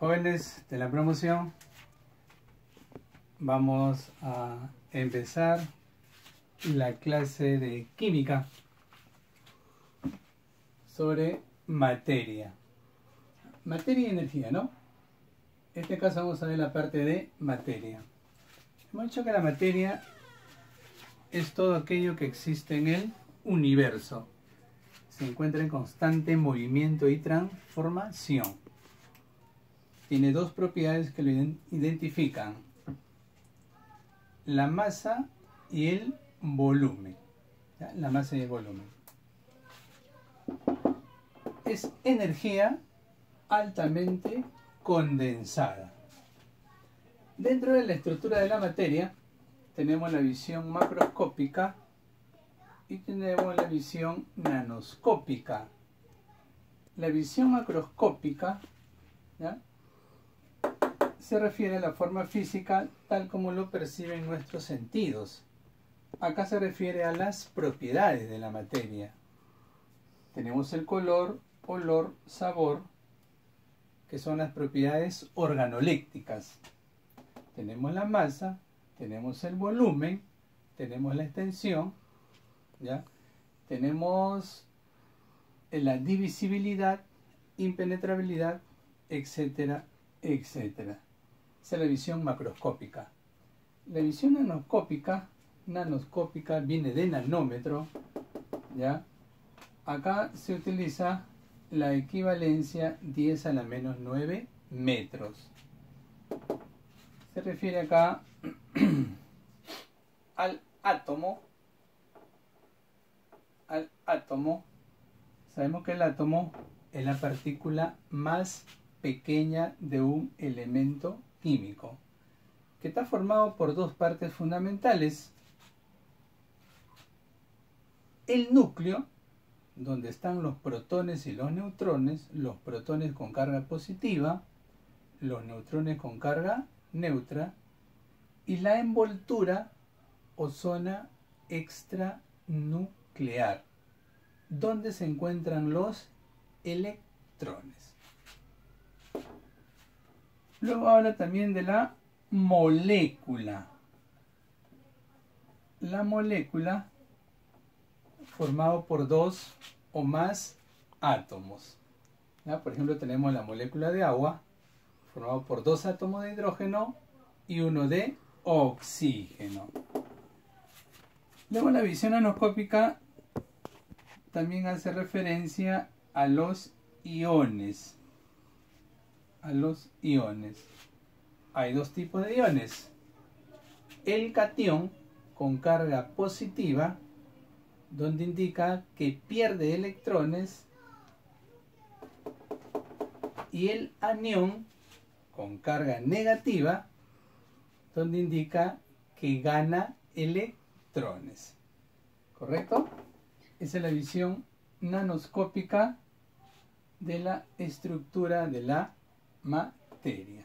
Jóvenes de la promoción, vamos a empezar la clase de química sobre materia. Materia y energía, ¿no? En este caso vamos a ver la parte de materia. Hemos dicho que la materia es todo aquello que existe en el universo. Se encuentra en constante movimiento y transformación. Tiene dos propiedades que lo identifican: la masa y el volumen. ¿Ya? La masa y el volumen. Es energía altamente condensada. Dentro de la estructura de la materia tenemos la visión macroscópica y tenemos la visión nanoscópica. La visión macroscópica, ¿ya?, se refiere a la forma física tal como lo perciben nuestros sentidos. Acá se refiere a las propiedades de la materia. Tenemos el color, olor, sabor, que son las propiedades organolépticas. Tenemos la masa, tenemos el volumen, tenemos la extensión, ¿ya? Tenemos la divisibilidad, impenetrabilidad, etcétera, etcétera. Esa es la visión macroscópica. La visión nanoscópica viene de nanómetro, ¿ya? Acá se utiliza la equivalencia 10 a la menos 9 metros. Se refiere acá al átomo. Sabemos que el átomo es la partícula más pequeña de un elemento químico, que está formado por dos partes fundamentales: el núcleo, donde están los protones y los neutrones con carga positiva, los neutrones con carga neutra, y la envoltura o zona extranuclear, donde se encuentran los electrones. Luego habla también de la molécula. La molécula, formado por dos o más átomos. ¿Ya? Por ejemplo, tenemos la molécula de agua, formado por dos átomos de hidrógeno y uno de oxígeno. Luego la visión nanoscópica también hace referencia a los iones. Hay dos tipos de iones: el catión con carga positiva, donde indica que pierde electrones, y el anión con carga negativa, donde indica que gana electrones. ¿Correcto? Esa es la visión nanoscópica de la estructura de la materia.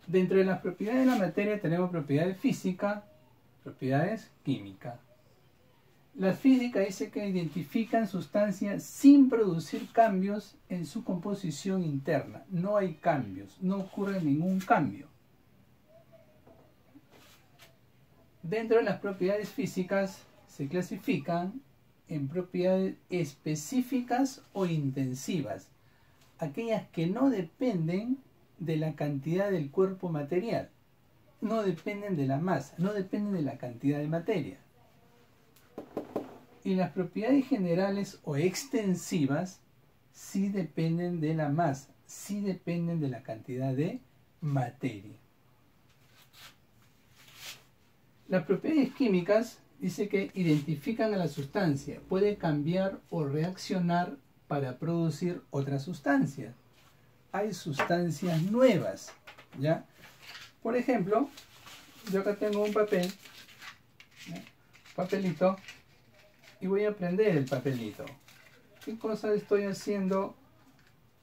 Dentro de las propiedades de la materia tenemos propiedades físicas, propiedades químicas. La física dice que identifican sustancias sin producir cambios en su composición interna. No hay cambios, no ocurre ningún cambio. Dentro de las propiedades físicas se clasifican en propiedades específicas o intensivas, aquellas que no dependen de la cantidad del cuerpo material, no dependen de la masa, no dependen de la cantidad de materia. Y las propiedades generales o extensivas sí dependen de la masa, sí dependen de la cantidad de materia. Las propiedades químicas dice que identifican a la sustancia, puede cambiar o reaccionar para producir otra sustancia. Hay sustancias nuevas, ¿ya? Por ejemplo, yo acá tengo un papel, ¿ya?, papelito, y voy a prender el papelito. ¿Qué cosa estoy haciendo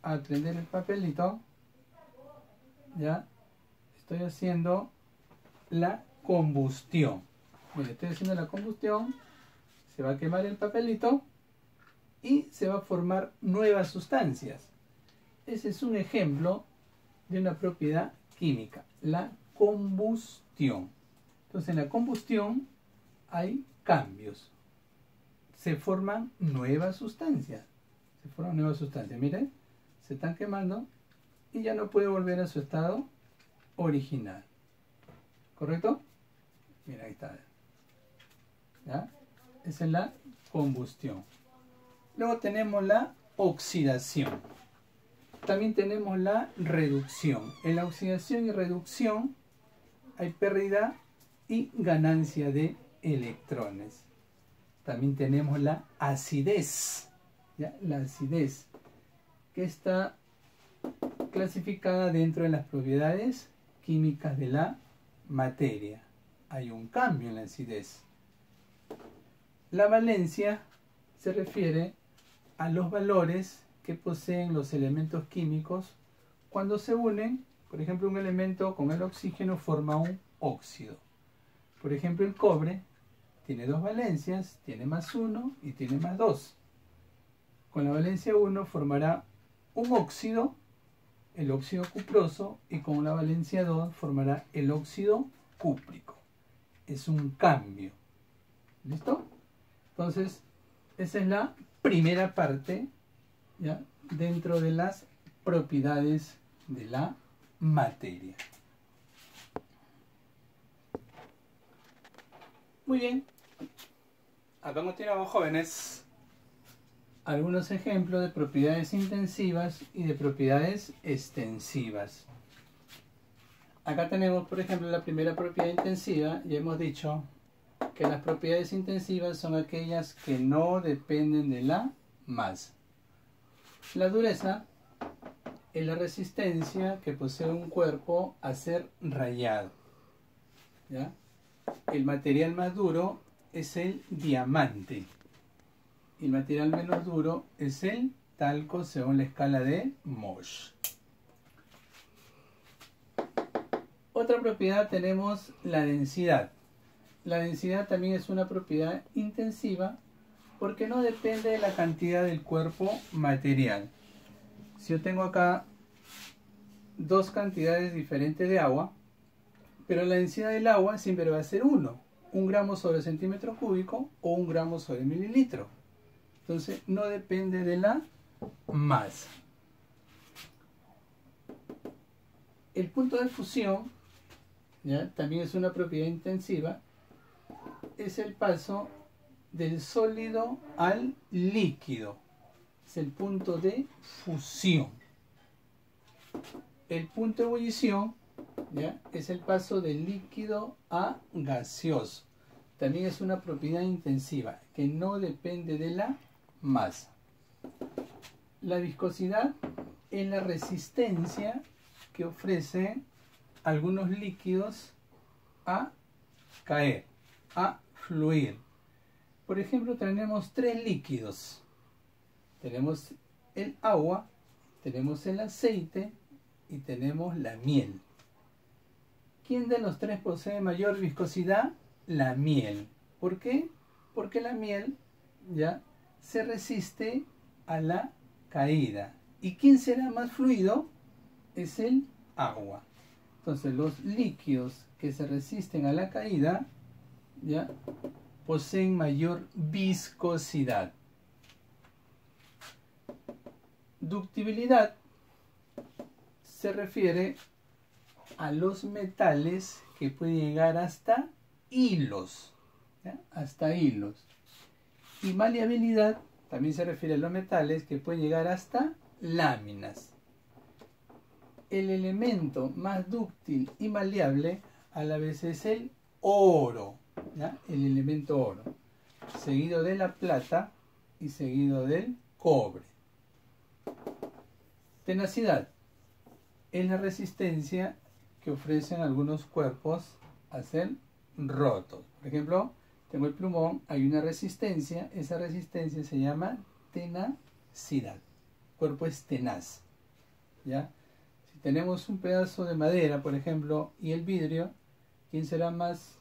al prender el papelito? ¿Ya? Estoy haciendo la combustión. Mira, estoy haciendo la combustión, se va a quemar el papelito y se va a formar nuevas sustancias. ese es un ejemplo de una propiedad química, la combustión. Entonces, en la combustión hay cambios. Se forman nuevas sustancias. Miren, se están quemando y ya no puede volver a su estado original. ¿Correcto? Mira, ahí está. ¿Ya? Esa es la combustión. Luego tenemos la oxidación. También tenemos la reducción. En la oxidación y reducción hay pérdida y ganancia de electrones. También tenemos la acidez. ¿Ya? La acidez, que está clasificada dentro de las propiedades químicas de la materia. Hay un cambio en la acidez. La valencia se refiere a los valores que poseen los elementos químicos cuando se unen. Por ejemplo, un elemento con el oxígeno forma un óxido. Por ejemplo, el cobre tiene dos valencias, tiene +1 y tiene +2. Con la valencia 1 formará un óxido, el óxido cuproso, y con la valencia 2 formará el óxido cúprico. Es un cambio. ¿Listo? Entonces, esa es la primera parte, ¿ya?, dentro de las propiedades de la materia. Muy bien. Acá continuamos, jóvenes. Algunos ejemplos de propiedades intensivas y de propiedades extensivas. Acá tenemos, por ejemplo, la primera propiedad intensiva. Ya hemos dicho que las propiedades intensivas son aquellas que no dependen de la masa. La dureza es la resistencia que posee un cuerpo a ser rayado. ¿Ya? El material más duro es el diamante. Y el material menos duro es el talco según la escala de Mohs. Otra propiedad tenemos la densidad. La densidad también es una propiedad intensiva porque no depende de la cantidad del cuerpo material. Si yo tengo acá dos cantidades diferentes de agua, pero la densidad del agua siempre va a ser 1 gramo sobre centímetro cúbico o 1 gramo sobre mililitro. Entonces no depende de la masa. El punto de fusión, ¿ya?, también es una propiedad intensiva. Es el paso del sólido al líquido. Es el punto de fusión. El punto de ebullición, ¿ya?, es el paso del líquido a gaseoso. También es una propiedad intensiva que no depende de la masa. La viscosidad es la resistencia que ofrecen algunos líquidos a caer, a fluir. Por ejemplo, tenemos tres líquidos. Tenemos el agua, tenemos el aceite y tenemos la miel. ¿Quién de los tres posee mayor viscosidad? La miel. ¿Por qué? Porque la miel, ya, se resiste a la caída. ¿Y quién será más fluido? Es el agua. Entonces, los líquidos que se resisten a la caída, ya, poseen mayor viscosidad. Ductibilidad se refiere a los metales que pueden llegar hasta hilos, ¿ya?, hasta hilos. Y maleabilidad también se refiere a los metales que pueden llegar hasta láminas. El elemento más dúctil y maleable a la vez es el oro, ¿ya?, el elemento oro, seguido de la plata y seguido del cobre. Tenacidad es la resistencia que ofrecen algunos cuerpos a ser rotos. Por ejemplo, tengo el plumón, hay una resistencia, esa resistencia se llama tenacidad. El cuerpo es tenaz, ¿ya? Si tenemos un pedazo de madera, por ejemplo, y el vidrio, ¿quién será más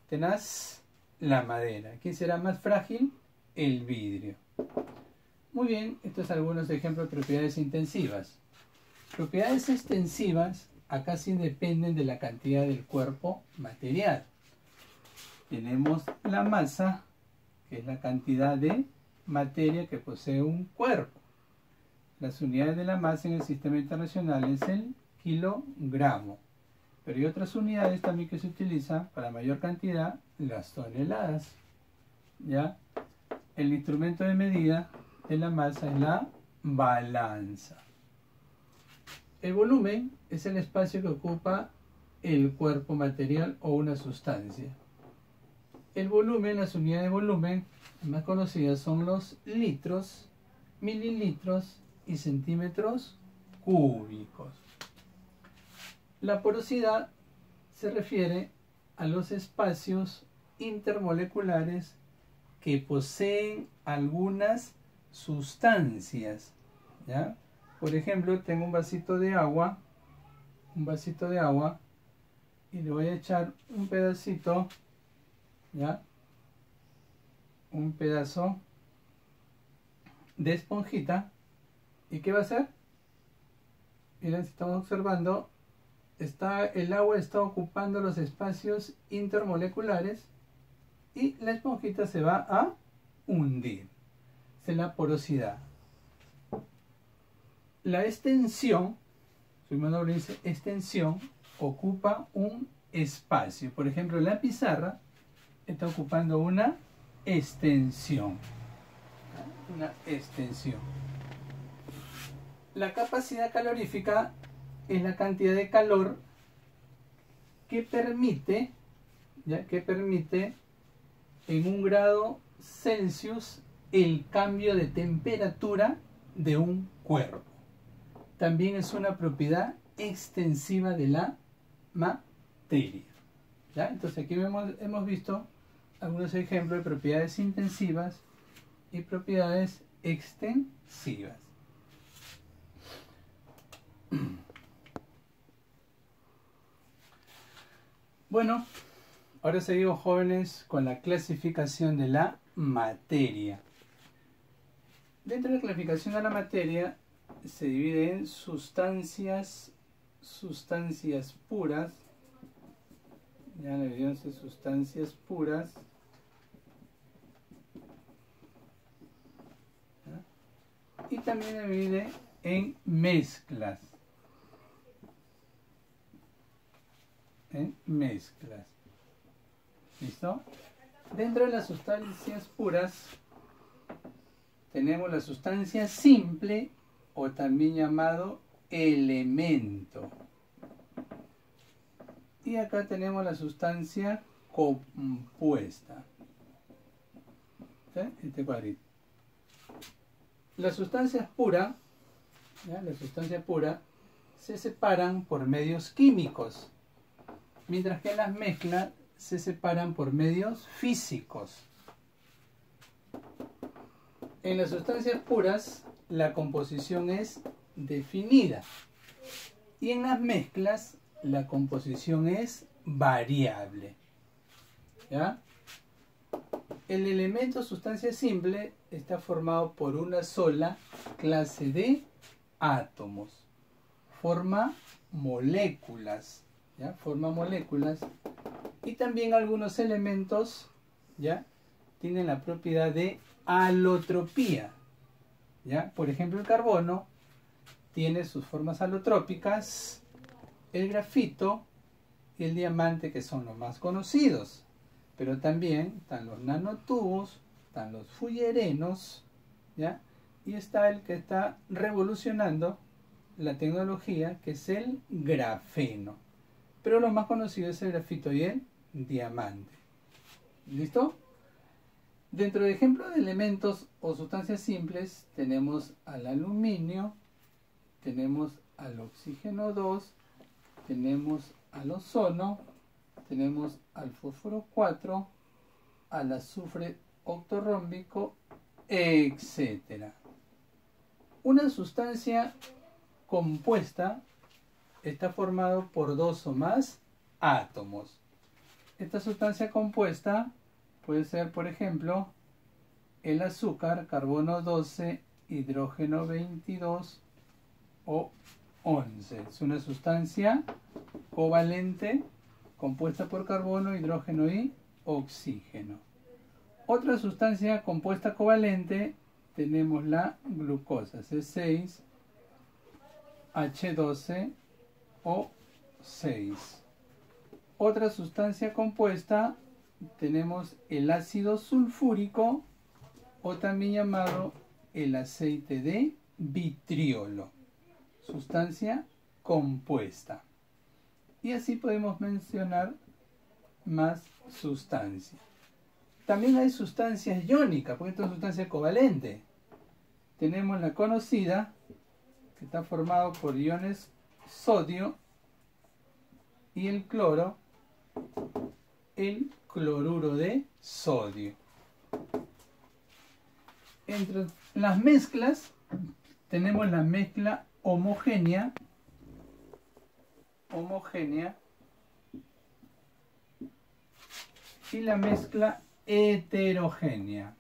tenaz? La madera. ¿Quién será más frágil? El vidrio. Muy bien, estos son algunos ejemplos de propiedades intensivas. Propiedades extensivas acá sí dependen de la cantidad del cuerpo material. Tenemos la masa, que es la cantidad de materia que posee un cuerpo. Las unidades de la masa en el sistema internacional es el kilogramo. Pero hay otras unidades también que se utilizan para mayor cantidad, las toneladas. ¿Ya? El instrumento de medida de la masa es la balanza. El volumen es el espacio que ocupa el cuerpo material o una sustancia. El volumen, las unidades de volumen más conocidas son los litros, mililitros y centímetros cúbicos. La porosidad se refiere a los espacios intermoleculares que poseen algunas sustancias, ¿ya? Por ejemplo, tengo un vasito de agua y le voy a echar un pedacito, ¿ya? Un pedazo de esponjita. ¿Y qué va a hacer? Miren, si estamos observando, el agua está ocupando los espacios intermoleculares y la esponjita se va a hundir. Esa es la porosidad. La extensión, su nombre dice extensión, ocupa un espacio. Por ejemplo, la pizarra está ocupando una extensión. Una extensión. La capacidad calorífica es la cantidad de calor que permite, en 1 grado Celsius el cambio de temperatura de un cuerpo. También es una propiedad extensiva de la materia. ¿Ya? Entonces aquí hemos visto algunos ejemplos de propiedades intensivas y propiedades extensivas. Bueno, ahora seguimos, jóvenes, con la clasificación de la materia. Dentro de la clasificación de la materia se divide en sustancias puras. Ya la división de sustancias puras. ¿Ya? Y también se divide en mezclas. ¿Listo? Dentro de las sustancias puras tenemos la sustancia simple, o también llamado elemento. Y acá tenemos la sustancia compuesta. ¿Sí? Este cuadrito. Las sustancias puras, se separan por medios químicos, mientras que las mezclas se separan por medios físicos. En las sustancias puras, la composición es definida, y en las mezclas, la composición es variable. ¿Ya? El elemento sustancia simple está formado por una sola clase de átomos. Forma moléculas. ¿Ya? Forma moléculas. Y también algunos elementos, ¿ya?, tienen la propiedad de alotropía. ¿Ya? Por ejemplo, el carbono tiene sus formas alotrópicas, el grafito y el diamante, que son los más conocidos. Pero también están los nanotubos, están los fullerenos, ¿ya? Y está el que está revolucionando la tecnología, que es el grafeno. Pero lo más conocido es el grafito y el diamante. ¿Listo? Dentro de ejemplos de elementos o sustancias simples tenemos al aluminio, tenemos al oxígeno 2, tenemos al ozono, tenemos al fósforo 4, al azufre octorrómbico, etc. Una sustancia compuesta está formada por 2 o más átomos. Esta sustancia compuesta puede ser, por ejemplo, el azúcar, carbono 12, hidrógeno 22 o 11. Es una sustancia covalente compuesta por carbono, hidrógeno y oxígeno. Otra sustancia compuesta covalente tenemos la glucosa, C6, H12O6. Otra sustancia compuesta tenemos el ácido sulfúrico o también llamado el aceite de vitriolo, sustancia compuesta. Y así podemos mencionar más sustancias. También hay sustancias iónicas, porque esta es sustancia covalente. Tenemos la conocida, que está formado por iones sodio y el cloro, el cloruro de sodio. Entre las mezclas tenemos la mezcla homogénea y la mezcla heterogénea.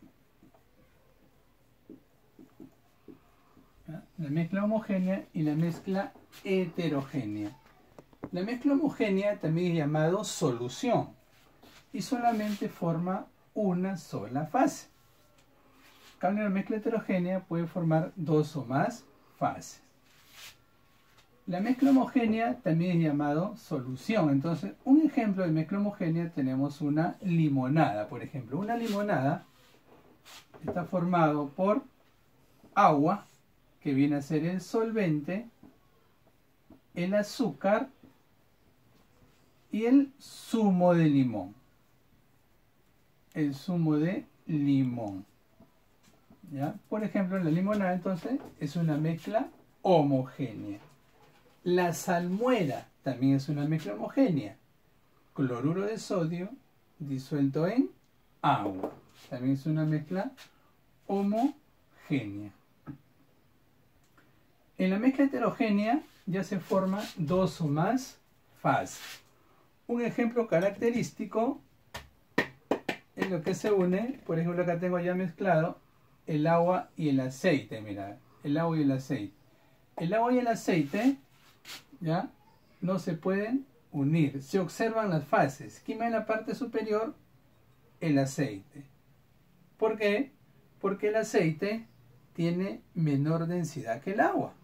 La mezcla homogénea y la mezcla heterogénea. La mezcla homogénea también es llamado solución y solamente forma una sola fase. En cambio, la mezcla heterogénea puede formar dos o más fases. La mezcla homogénea también es llamado solución. Entonces, un ejemplo de mezcla homogénea tenemos una limonada. Por ejemplo, una limonada está formado por agua, que viene a ser el solvente, el azúcar y el zumo de limón. El zumo de limón. ¿Ya? Por ejemplo, la limonada entonces es una mezcla homogénea. La salmuera también es una mezcla homogénea. Cloruro de sodio disuelto en agua. También es una mezcla homogénea. En la mezcla heterogénea ya se forman dos o más fases. Un ejemplo característico es lo que se une. Por ejemplo, acá tengo ya mezclado el agua y el aceite. Mira, el agua y el aceite. El agua y el aceite ya no se pueden unir. Se observan las fases. ¿Quién va en la parte superior? El aceite. ¿Por qué? Porque el aceite tiene menor densidad que el agua.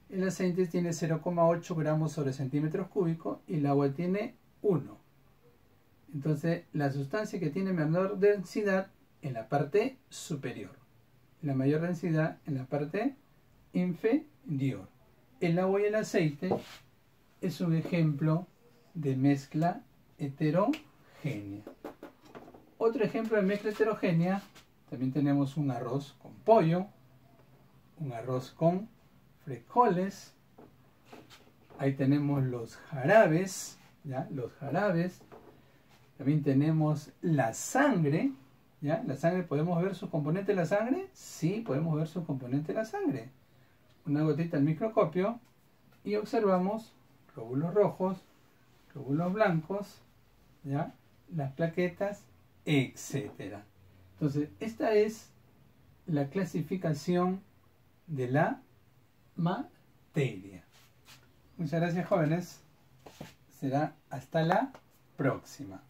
El aceite tiene 0,8 gramos sobre centímetros cúbicos y el agua tiene 1. Entonces, la sustancia que tiene menor densidad en la parte superior, la mayor densidad en la parte inferior. El agua y el aceite es un ejemplo de mezcla heterogénea. Otro ejemplo de mezcla heterogénea, también tenemos un arroz con pollo, un arroz con frijoles. Ahí tenemos los jarabes, ¿ya? Los jarabes. También tenemos la sangre, ¿ya? La sangre, ¿podemos ver sus componentes de la sangre? Sí, podemos ver sus componentes de la sangre. Una gotita al microscopio y observamos glóbulos rojos, glóbulos blancos, ¿ya? Las plaquetas, etcétera. Entonces, esta es la clasificación de la materia. Muchas gracias, jóvenes. Será hasta la próxima.